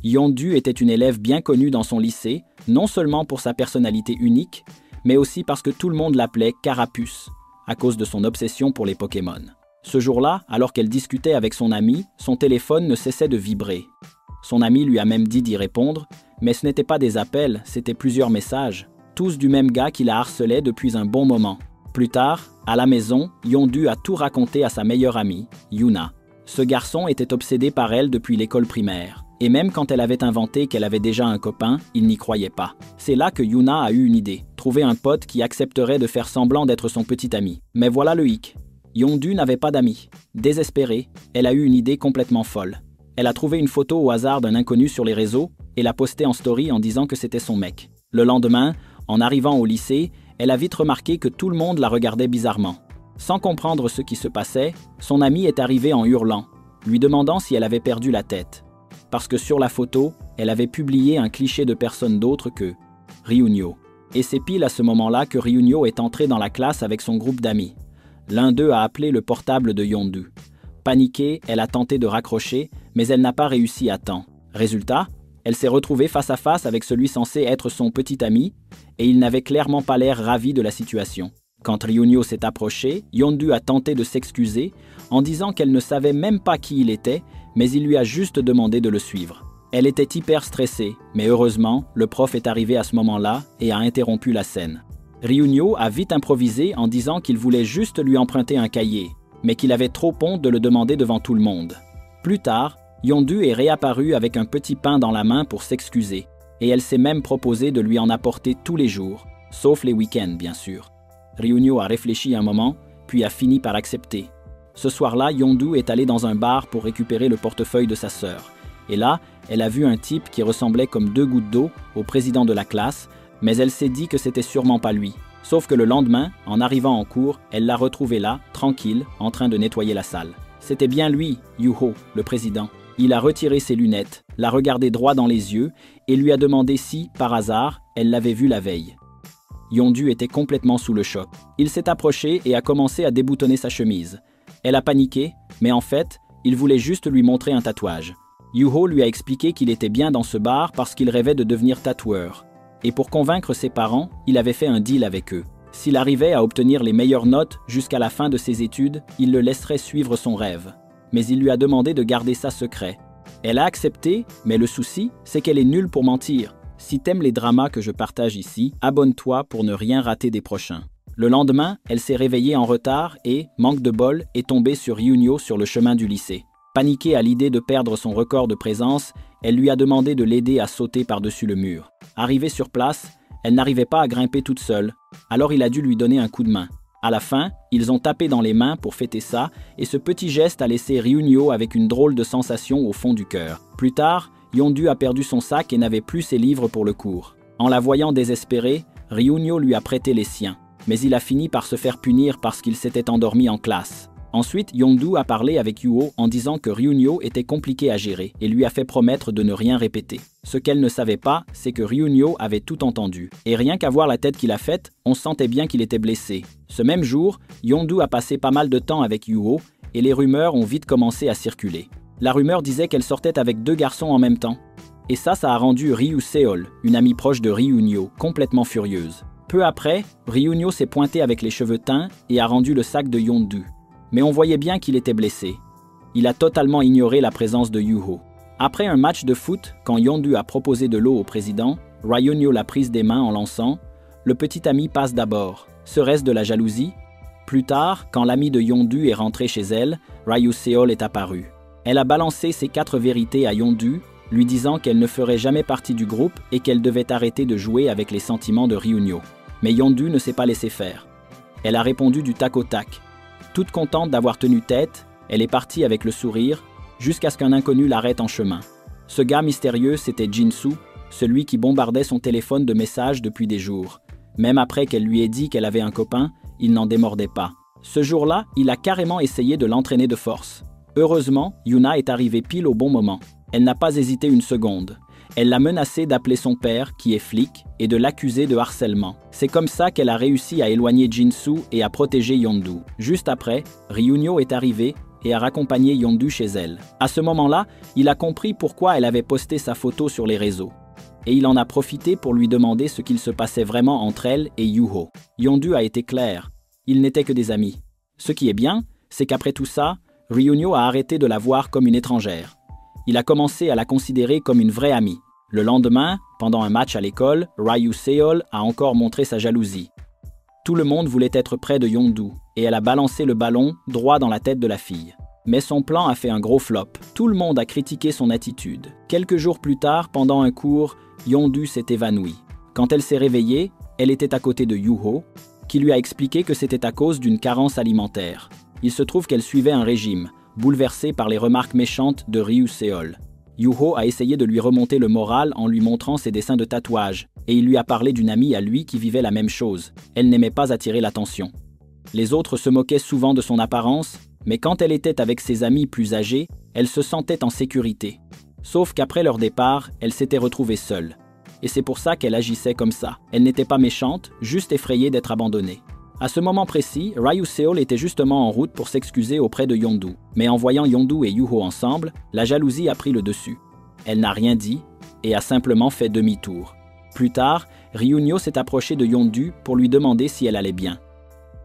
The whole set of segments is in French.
Yondu était une élève bien connue dans son lycée, non seulement pour sa personnalité unique, mais aussi parce que tout le monde l'appelait Carapuce, à cause de son obsession pour les Pokémon. Ce jour-là, alors qu'elle discutait avec son ami, son téléphone ne cessait de vibrer. Son ami lui a même dit d'y répondre, mais ce n'étaient pas des appels, c'étaient plusieurs messages, tous du même gars qui la harcelait depuis un bon moment. Plus tard, à la maison, Yondu a tout raconté à sa meilleure amie, Yuna. Ce garçon était obsédé par elle depuis l'école primaire. Et même quand elle avait inventé qu'elle avait déjà un copain, il n'y croyait pas. C'est là que Yuna a eu une idée, trouver un pote qui accepterait de faire semblant d'être son petit ami. Mais voilà le hic. Yondu n'avait pas d'amis. Désespérée, elle a eu une idée complètement folle. Elle a trouvé une photo au hasard d'un inconnu sur les réseaux et l'a postée en story en disant que c'était son mec. Le lendemain, en arrivant au lycée, elle a vite remarqué que tout le monde la regardait bizarrement. Sans comprendre ce qui se passait, son ami est arrivé en hurlant, lui demandant si elle avait perdu la tête. Parce que sur la photo, elle avait publié un cliché de personne d'autre que Ryunyo. Et c'est pile à ce moment-là que Ryunyo est entré dans la classe avec son groupe d'amis. L'un d'eux a appelé le portable de Yondu. Paniquée, elle a tenté de raccrocher, mais elle n'a pas réussi à temps. Résultat, elle s'est retrouvée face à face avec celui censé être son petit ami, et il n'avait clairement pas l'air ravi de la situation. Quand Ryunyo s'est approché, Yondu a tenté de s'excuser en disant qu'elle ne savait même pas qui il était, mais il lui a juste demandé de le suivre. Elle était hyper stressée, mais heureusement, le prof est arrivé à ce moment-là et a interrompu la scène. Ryunyo a vite improvisé en disant qu'il voulait juste lui emprunter un cahier, mais qu'il avait trop honte de le demander devant tout le monde. Plus tard, Yondu est réapparue avec un petit pain dans la main pour s'excuser, et elle s'est même proposé de lui en apporter tous les jours, sauf les week-ends bien sûr. Ryunyo a réfléchi un moment, puis a fini par accepter. Ce soir-là, Yondu est allée dans un bar pour récupérer le portefeuille de sa sœur. Et là, elle a vu un type qui ressemblait comme deux gouttes d'eau au président de la classe, mais elle s'est dit que c'était sûrement pas lui. Sauf que le lendemain, en arrivant en cours, elle l'a retrouvé là, tranquille, en train de nettoyer la salle. C'était bien lui, Yuho, le président. Il a retiré ses lunettes, l'a regardé droit dans les yeux et lui a demandé si, par hasard, elle l'avait vu la veille. Yondu était complètement sous le choc. Il s'est approché et a commencé à déboutonner sa chemise. Elle a paniqué, mais en fait, il voulait juste lui montrer un tatouage. Yuho lui a expliqué qu'il était bien dans ce bar parce qu'il rêvait de devenir tatoueur. Et pour convaincre ses parents, il avait fait un deal avec eux. S'il arrivait à obtenir les meilleures notes jusqu'à la fin de ses études, il le laisserait suivre son rêve. Mais il lui a demandé de garder ça secret. Elle a accepté, mais le souci, c'est qu'elle est nulle pour mentir. Si t'aimes les dramas que je partage ici, abonne-toi pour ne rien rater des prochains. Le lendemain, elle s'est réveillée en retard et, manque de bol, est tombée sur Ryunyo sur le chemin du lycée. Paniquée à l'idée de perdre son record de présence, elle lui a demandé de l'aider à sauter par-dessus le mur. Arrivée sur place, elle n'arrivait pas à grimper toute seule, alors il a dû lui donner un coup de main. À la fin, ils ont tapé dans les mains pour fêter ça, et ce petit geste a laissé Ryunyo avec une drôle de sensation au fond du cœur. Plus tard, Yondu a perdu son sac et n'avait plus ses livres pour le cours. En la voyant désespérée, Ryunyo lui a prêté les siens, mais il a fini par se faire punir parce qu'il s'était endormi en classe. Ensuite, Yondu a parlé avec Yuho en disant que Ryunyo était compliqué à gérer et lui a fait promettre de ne rien répéter. Ce qu'elle ne savait pas, c'est que Ryunyo avait tout entendu. Et rien qu'à voir la tête qu'il a faite, on sentait bien qu'il était blessé. Ce même jour, Yondu a passé pas mal de temps avec Yuho et les rumeurs ont vite commencé à circuler. La rumeur disait qu'elle sortait avec 2 garçons en même temps. Et ça a rendu Ryu Seol, une amie proche de Ryunyo, complètement furieuse. Peu après, Ryunyo s'est pointé avec les cheveux teints et a rendu le sac de Yondu. Mais on voyait bien qu'il était blessé. Il a totalement ignoré la présence de Yuho. Après un match de foot, quand Yondu a proposé de l'eau au président, Ryunyo l'a prise des mains en lançant « Le petit ami passe d'abord ». Serait-ce de la jalousie? Plus tard, quand l'ami de Yondu est rentré chez elle, Ryu Seol est apparu. Elle a balancé ses 4 vérités à Yondu, lui disant qu'elle ne ferait jamais partie du groupe et qu'elle devait arrêter de jouer avec les sentiments de Ryunyo. Mais Yondu ne s'est pas laissé faire. Elle a répondu du tac au tac. Toute contente d'avoir tenu tête, elle est partie avec le sourire, jusqu'à ce qu'un inconnu l'arrête en chemin. Ce gars mystérieux, c'était Jinsu, celui qui bombardait son téléphone de messages depuis des jours. Même après qu'elle lui ait dit qu'elle avait un copain, il n'en démordait pas. Ce jour-là, il a carrément essayé de l'entraîner de force. Heureusement, Yuna est arrivée pile au bon moment. Elle n'a pas hésité une seconde. Elle l'a menacé d'appeler son père, qui est flic, et de l'accuser de harcèlement. C'est comme ça qu'elle a réussi à éloigner Jinsu et à protéger Yondu. Juste après, Ryunyo est arrivé et a raccompagné Yondu chez elle. À ce moment-là, il a compris pourquoi elle avait posté sa photo sur les réseaux. Et il en a profité pour lui demander ce qu'il se passait vraiment entre elle et Yoo-ho. Yondu a été clair, ils n'étaient que des amis. Ce qui est bien, c'est qu'après tout ça, Ryunyo a arrêté de la voir comme une étrangère. Il a commencé à la considérer comme une vraie amie. Le lendemain, pendant un match à l'école, Ryu Seol a encore montré sa jalousie. Tout le monde voulait être près de Yondu, et elle a balancé le ballon droit dans la tête de la fille. Mais son plan a fait un gros flop. Tout le monde a critiqué son attitude. Quelques jours plus tard, pendant un cours, Yondu s'est évanouie. Quand elle s'est réveillée, elle était à côté de Yoo-ho, qui lui a expliqué que c'était à cause d'une carence alimentaire. Il se trouve qu'elle suivait un régime, bouleversée par les remarques méchantes de Ryu Seol. Yoo-ho a essayé de lui remonter le moral en lui montrant ses dessins de tatouage, et il lui a parlé d'une amie à lui qui vivait la même chose. Elle n'aimait pas attirer l'attention. Les autres se moquaient souvent de son apparence, mais quand elle était avec ses amis plus âgés, elle se sentait en sécurité. Sauf qu'après leur départ, elle s'était retrouvée seule. Et c'est pour ça qu'elle agissait comme ça. Elle n'était pas méchante, juste effrayée d'être abandonnée. À ce moment précis, Ryu Seol était justement en route pour s'excuser auprès de Yondu. Mais en voyant Yondu et Yoo-ho ensemble, la jalousie a pris le dessus. Elle n'a rien dit et a simplement fait demi-tour. Plus tard, Ryunyo s'est approché de Yondu pour lui demander si elle allait bien.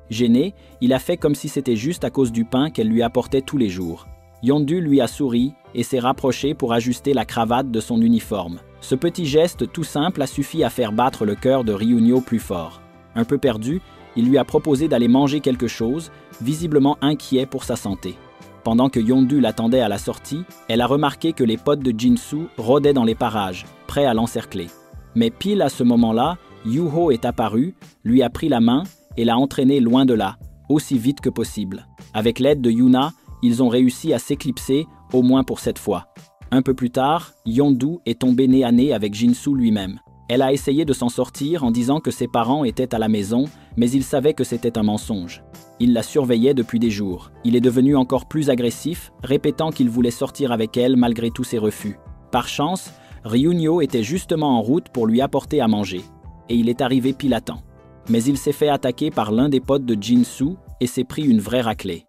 Gêné, il a fait comme si c'était juste à cause du pain qu'elle lui apportait tous les jours. Yondu lui a souri et s'est rapproché pour ajuster la cravate de son uniforme. Ce petit geste tout simple a suffi à faire battre le cœur de Ryunyo plus fort. Un peu perdu, il lui a proposé d'aller manger quelque chose, visiblement inquiet pour sa santé. Pendant que Yondu l'attendait à la sortie, elle a remarqué que les potes de Jinsu rôdaient dans les parages, prêts à l'encercler. Mais pile à ce moment-là, Yoo-ho est apparu, lui a pris la main et l'a entraîné loin de là, aussi vite que possible. Avec l'aide de Yuna, ils ont réussi à s'éclipser, au moins pour cette fois. Un peu plus tard, Yondu est tombé nez à nez avec Jinsu lui-même. Elle a essayé de s'en sortir en disant que ses parents étaient à la maison, mais il savait que c'était un mensonge. Il la surveillait depuis des jours. Il est devenu encore plus agressif, répétant qu'il voulait sortir avec elle malgré tous ses refus. Par chance, Ryunyo était justement en route pour lui apporter à manger, et il est arrivé pile à temps. Mais il s'est fait attaquer par l'un des potes de Jinsu et s'est pris une vraie raclée.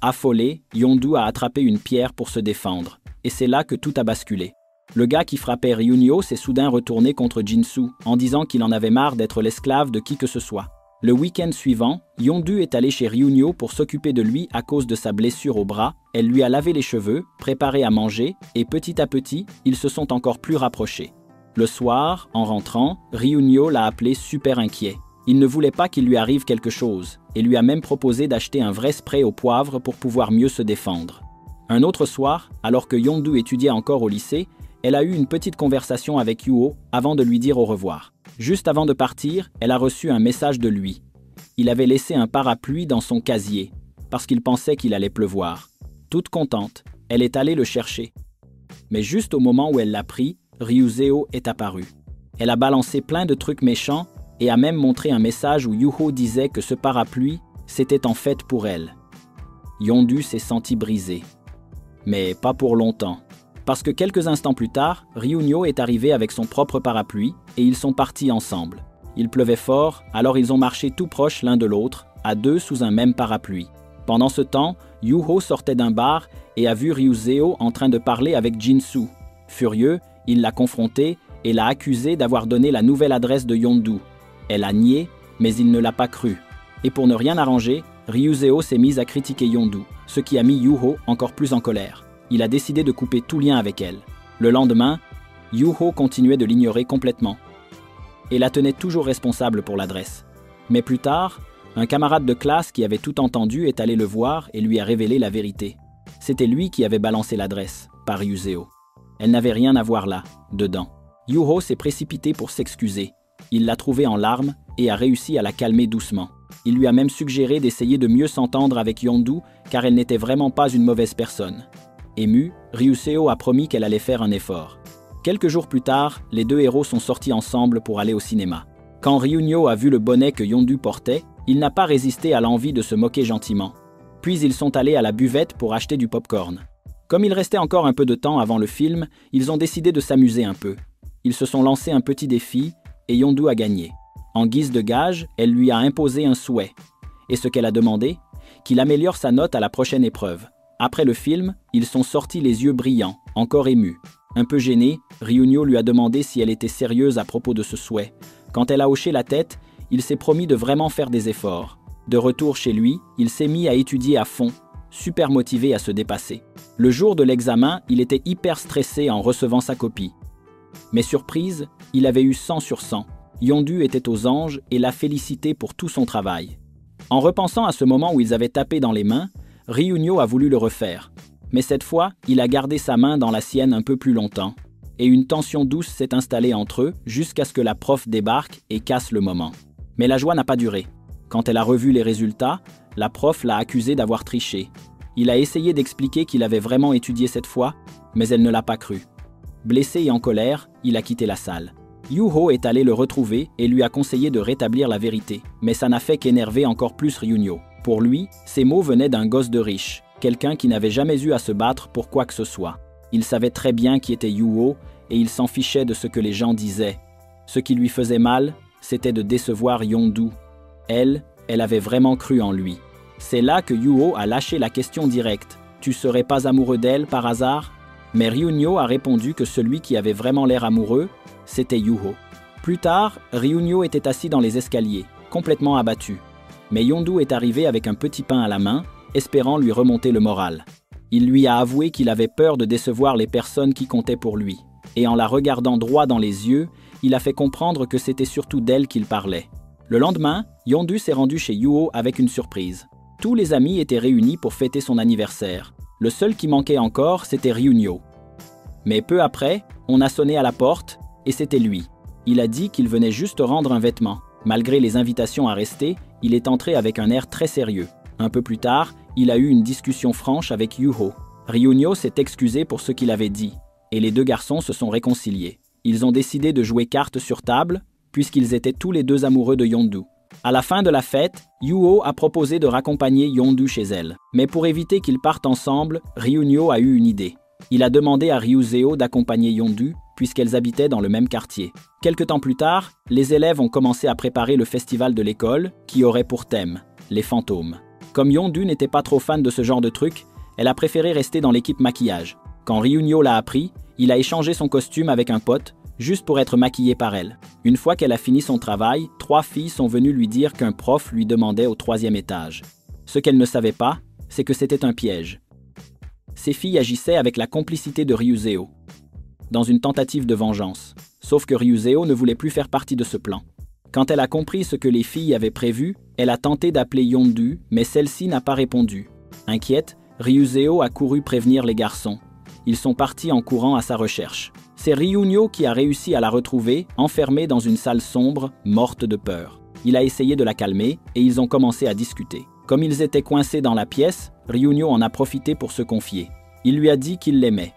Affolé, Yondu a attrapé une pierre pour se défendre, et c'est là que tout a basculé. Le gars qui frappait Ryunyo s'est soudain retourné contre Jinsu en disant qu'il en avait marre d'être l'esclave de qui que ce soit. Le week-end suivant, Yondu est allé chez Ryunyo pour s'occuper de lui à cause de sa blessure au bras. Elle lui a lavé les cheveux, préparé à manger et petit à petit, ils se sont encore plus rapprochés. Le soir, en rentrant, Ryunyo l'a appelé super inquiet. Il ne voulait pas qu'il lui arrive quelque chose et lui a même proposé d'acheter un vrai spray au poivre pour pouvoir mieux se défendre. Un autre soir, alors que Yondu étudiait encore au lycée, elle a eu une petite conversation avec Yoo-ho avant de lui dire au revoir. Juste avant de partir, elle a reçu un message de lui. Il avait laissé un parapluie dans son casier, parce qu'il pensait qu'il allait pleuvoir. Toute contente, elle est allée le chercher. Mais juste au moment où elle l'a pris, Ryuseo est apparu. Elle a balancé plein de trucs méchants et a même montré un message où Yoo-ho disait que ce parapluie, c'était en fait pour elle. Yondu s'est senti brisé. Mais pas pour longtemps. Parce que quelques instants plus tard, Ryunyo est arrivé avec son propre parapluie et ils sont partis ensemble. Il pleuvait fort, alors ils ont marché tout proches l'un de l'autre, à deux sous un même parapluie. Pendant ce temps, Yoo-ho sortait d'un bar et a vu Ryuseo en train de parler avec Jinsu. Furieux, il l'a confronté et l'a accusé d'avoir donné la nouvelle adresse de Yondu. Elle a nié, mais il ne l'a pas cru. Et pour ne rien arranger, Ryuseo s'est mise à critiquer Yondu, ce qui a mis Yoo-ho encore plus en colère. Il a décidé de couper tout lien avec elle. Le lendemain, Yoo-ho continuait de l'ignorer complètement et la tenait toujours responsable pour l'adresse. Mais plus tard, un camarade de classe qui avait tout entendu est allé le voir et lui a révélé la vérité. C'était lui qui avait balancé l'adresse, pas Ryuseo. Elle n'avait rien à voir là, dedans. Yoo-ho s'est précipité pour s'excuser. Il l'a trouvée en larmes et a réussi à la calmer doucement. Il lui a même suggéré d'essayer de mieux s'entendre avec Yondu car elle n'était vraiment pas une mauvaise personne. Ému, Ryuseo a promis qu'elle allait faire un effort. Quelques jours plus tard, les deux héros sont sortis ensemble pour aller au cinéma. Quand Ryunyo a vu le bonnet que Yondu portait, il n'a pas résisté à l'envie de se moquer gentiment. Puis ils sont allés à la buvette pour acheter du popcorn. Comme il restait encore un peu de temps avant le film, ils ont décidé de s'amuser un peu. Ils se sont lancés un petit défi et Yondu a gagné. En guise de gage, elle lui a imposé un souhait. Et ce qu'elle a demandé? Qu'il améliore sa note à la prochaine épreuve. Après le film, ils sont sortis les yeux brillants, encore émus. Un peu gêné, Ryunyo lui a demandé si elle était sérieuse à propos de ce souhait. Quand elle a hoché la tête, il s'est promis de vraiment faire des efforts. De retour chez lui, il s'est mis à étudier à fond, super motivé à se dépasser. Le jour de l'examen, il était hyper stressé en recevant sa copie. Mais surprise, il avait eu 100 sur 100. Yondu était aux anges et l'a félicité pour tout son travail. En repensant à ce moment où ils avaient tapé dans les mains, Ryunyo a voulu le refaire. Mais cette fois, il a gardé sa main dans la sienne un peu plus longtemps. Et une tension douce s'est installée entre eux jusqu'à ce que la prof débarque et casse le moment. Mais la joie n'a pas duré. Quand elle a revu les résultats, la prof l'a accusé d'avoir triché. Il a essayé d'expliquer qu'il avait vraiment étudié cette fois, mais elle ne l'a pas cru. Blessé et en colère, il a quitté la salle. Yuho est allé le retrouver et lui a conseillé de rétablir la vérité, mais ça n'a fait qu'énerver encore plus Ryunyo. Pour lui, ces mots venaient d'un gosse de riche, quelqu'un qui n'avait jamais eu à se battre pour quoi que ce soit. Il savait très bien qui était Yuho et il s'en fichait de ce que les gens disaient. Ce qui lui faisait mal, c'était de décevoir Yondu. Elle avait vraiment cru en lui. C'est là que Yuho a lâché la question directe. « Tu serais pas amoureux d'elle par hasard ?» Mais Ryunyo a répondu que celui qui avait vraiment l'air amoureux, c'était Yuho. Plus tard, Ryunyo était assis dans les escaliers, complètement abattu. Mais Yondu est arrivé avec un petit pain à la main, espérant lui remonter le moral. Il lui a avoué qu'il avait peur de décevoir les personnes qui comptaient pour lui. Et en la regardant droit dans les yeux, il a fait comprendre que c'était surtout d'elle qu'il parlait. Le lendemain, Yondu s'est rendu chez Yuho avec une surprise. Tous les amis étaient réunis pour fêter son anniversaire. Le seul qui manquait encore, c'était Ryunyo. Mais peu après, on a sonné à la porte, et c'était lui. Il a dit qu'il venait juste rendre un vêtement. Malgré les invitations à rester, il est entré avec un air très sérieux. Un peu plus tard, il a eu une discussion franche avec Yuho. Ryunyo s'est excusé pour ce qu'il avait dit, et les deux garçons se sont réconciliés. Ils ont décidé de jouer cartes sur table, puisqu'ils étaient tous les deux amoureux de Yondu. À la fin de la fête, Yuho a proposé de raccompagner Yondu chez elle. Mais pour éviter qu'ils partent ensemble, Ryunyo a eu une idée. Il a demandé à Ryuzeo d'accompagner Yondu, puisqu'elles habitaient dans le même quartier. Quelque temps plus tard, les élèves ont commencé à préparer le festival de l'école, qui aurait pour thème les fantômes. Comme Yondu n'était pas trop fan de ce genre de truc, elle a préféré rester dans l'équipe maquillage. Quand Ryunyo l'a appris, il a échangé son costume avec un pote, juste pour être maquillée par elle. Une fois qu'elle a fini son travail, 3 filles sont venues lui dire qu'un prof lui demandait au 3e étage. Ce qu'elle ne savait pas, c'est que c'était un piège. Ces filles agissaient avec la complicité de Ryuzeo, dans une tentative de vengeance. Sauf que Ryuzeo ne voulait plus faire partie de ce plan. Quand elle a compris ce que les filles avaient prévu, elle a tenté d'appeler Yondu, mais celle-ci n'a pas répondu. Inquiète, Ryuzeo a couru prévenir les garçons. Ils sont partis en courant à sa recherche. C'est Ryunyo qui a réussi à la retrouver, enfermée dans une salle sombre, morte de peur. Il a essayé de la calmer et ils ont commencé à discuter. Comme ils étaient coincés dans la pièce, Ryunyo en a profité pour se confier. Il lui a dit qu'il l'aimait.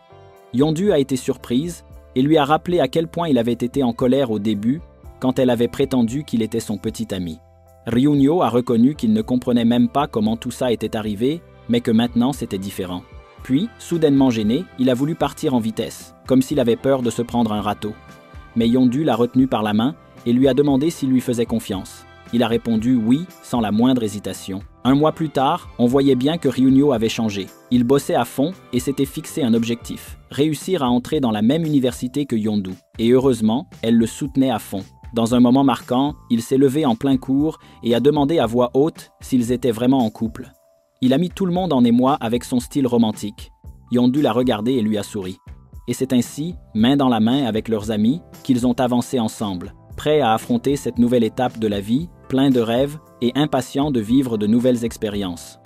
Yondu a été surprise et lui a rappelé à quel point il avait été en colère au début, quand elle avait prétendu qu'il était son petit ami. Ryunyo a reconnu qu'il ne comprenait même pas comment tout ça était arrivé, mais que maintenant c'était différent. Puis, soudainement gêné, il a voulu partir en vitesse, comme s'il avait peur de se prendre un râteau. Mais Yondu l'a retenu par la main et lui a demandé s'il lui faisait confiance. Il a répondu oui, sans la moindre hésitation. Un mois plus tard, on voyait bien que Ryunyo avait changé. Il bossait à fond et s'était fixé un objectif, réussir à entrer dans la même université que Yondu. Et heureusement, elle le soutenait à fond. Dans un moment marquant, il s'est levé en plein cours et a demandé à voix haute s'ils étaient vraiment en couple. Il a mis tout le monde en émoi avec son style romantique. Yondu l'a regardé et lui a souri. Et c'est ainsi, main dans la main avec leurs amis, qu'ils ont avancé ensemble, prêts à affronter cette nouvelle étape de la vie, plein de rêves et impatients de vivre de nouvelles expériences.